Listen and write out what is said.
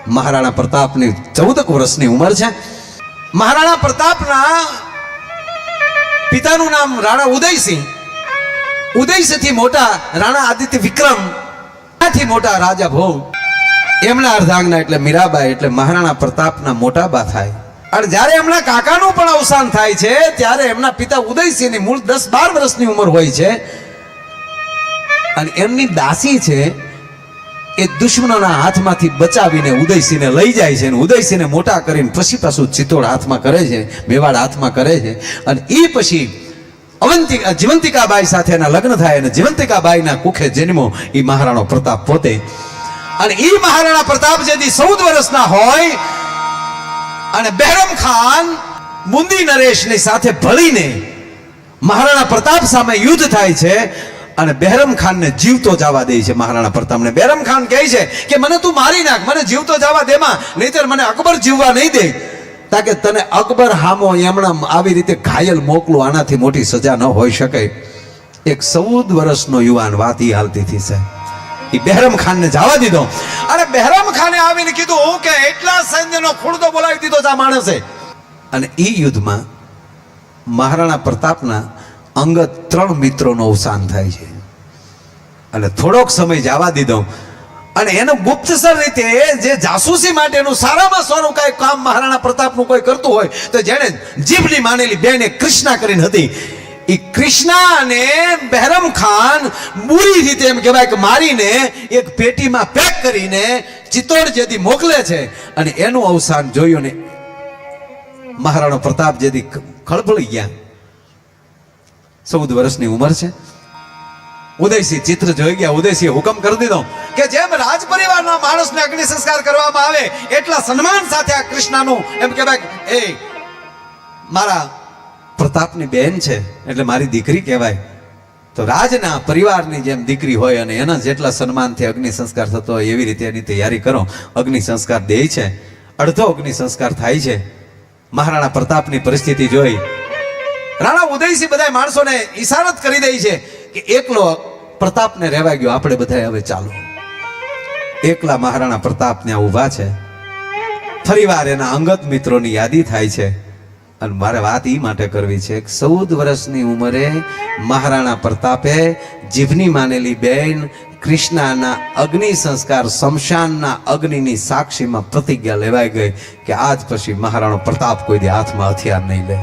મહારાણા પ્રતાપની 14 વર્ષની ઉંમર છે. મહારાણા પ્રતાપના પિતાનું નામ રાણા ઉદયસિંહ. ઉદયસિંહથી મોટા રાણા આદિત્ય વિક્રમ, ત્યાંથી મોટા રાજા ભોગ, એમના અર્ધાંગના એટલે મીરાબાઈ એટલે મહારાણા પ્રતાપના મોટા બા થાય. અને જ્યારે એમના કાકાનું પણ અવસાન થાય છે ત્યારે એમના પિતા ઉદયસિંહની મૂળ 10-12 વર્ષની ઉંમર હોય છે. અને એમની દાસી છે એ દુશ્મનોના હાથમાંથી બચાવીને ઉદયસિંહને લઈ જાય છે અને ઉદયસિંહને મોટા કરીને પછી પાછું ચિત્તોડ હાથમાં કરે છે, મેવાડ હાથમાં કરે છે. અને એ પછી જીવંતિકાબાઈ સાથે એના લગ્ન થાય અને જીવંતિકાબાઈના કુખે જન્મો એ મહારાણો પ્રતાપ પોતે. અને એ મહારાણા પ્રતાપ જેથી 14 વર્ષના હોય અને બહેરમ ખાન મુંદી નરેશની સાથે ભળીને મહારાણા પ્રતાપ સામે યુદ્ધ થાય છે અને બહેરમ ખાનને જીવતો જવા દે છે. મહારાણા પ્રતાપને બહેરમ ખાન કહે છે કે મને તું મારી નાખ, મને જીવતો જવા દેમાં, નહીતર મને અકબર જીવવા નહીં દે. તાકે તને અકબર હામો એમણા આવી રીતે ઘાયલ મોકલું, આનાથી મોટી સજા ન હોઈ શકે. એક 14 વર્ષનો યુવાન વાત ઈ હાલતીથી છે. એ બહેરમ ખાનને જવા દીધો અને બહેરમ ખાને આવીને કીધું કે એટલા સૈન્યનો ખુરદો બોલાવી દીધો આ માણસે. અને એ યુદ્ધમાં મહારાણા પ્રતાપના અંગત 3 મિત્રોનો અવસાન થાય છે. અને થોડોક સમય જવા દીધો અને એનું ગુપ્તસર રીતે જે જાસૂસી માટેનું સારામાં સારું કઈ કામ મહારાણા પ્રતાપનું કોઈ કરતું હોય તો જેને જીભની માનેલી બેને કૃષ્ણા કરીને હતી, એ કૃષ્ણા અને બહેરમ ખાન બુરી રીતે એમ કહેવાય કે મારીને એક પેટીમાં પેક કરીને ચિત્તોડ જેથી મોકલે છે. અને એનું અવસાન જોયું ને મહારાણા પ્રતાપ જેથી ખળભળી ગયા. 14 વર્ષની ઉંમર છે. ઉદયસિંહ ચિત્ર જોઈ ગયા. ઉદયસિંહ હુકમ કરી દીધો કે જેમ રાજ પરિવારના માણસને અગ્નિ સંસ્કાર કરવામાં આવે એટલા સન્માન સાથે આ કૃષ્ણાનું એમ કહેવાય એ મારા પ્રતાપની બહેન છે એટલે મારી દીકરી કહેવાય. તો રાજના પરિવારની જેમ દીકરી હોય અને એના જેટલા સન્માનથી અગ્નિ સંસ્કાર થતો હોય એવી રીતે એની તૈયારી કરો. અગ્નિ સંસ્કાર દે છે, અડધો અગ્નિ સંસ્કાર થાય છે. મહારાણા પ્રતાપની પરિસ્થિતિ જોઈ રાણા ઉદયસિંહ બધા માણસોને ઈશારત કરી દે છે કે એકલો પ્રતાપને રહેવા ગયો, આપણે બધા હવે ચાલો. એકલા મહારાણા પ્રતાપ ત્યાં ઊભા છે. ફરીવાર એના અંગત મિત્રોની યાદી થાય છે. અને મારે વાત એ માટે કરવી છે કે 14 વર્ષની ઉંમરે મહારાણા પ્રતાપે જીભની માનેલી બેન કૃષ્ણાના અગ્નિ સંસ્કાર શમશાનના અગ્નિની સાક્ષીમાં પ્રતિજ્ઞા લેવાઈ ગઈ કે આજ પછી મહારાણો પ્રતાપ કોઈ દી હાથમાં હથિયાર નહીં લે.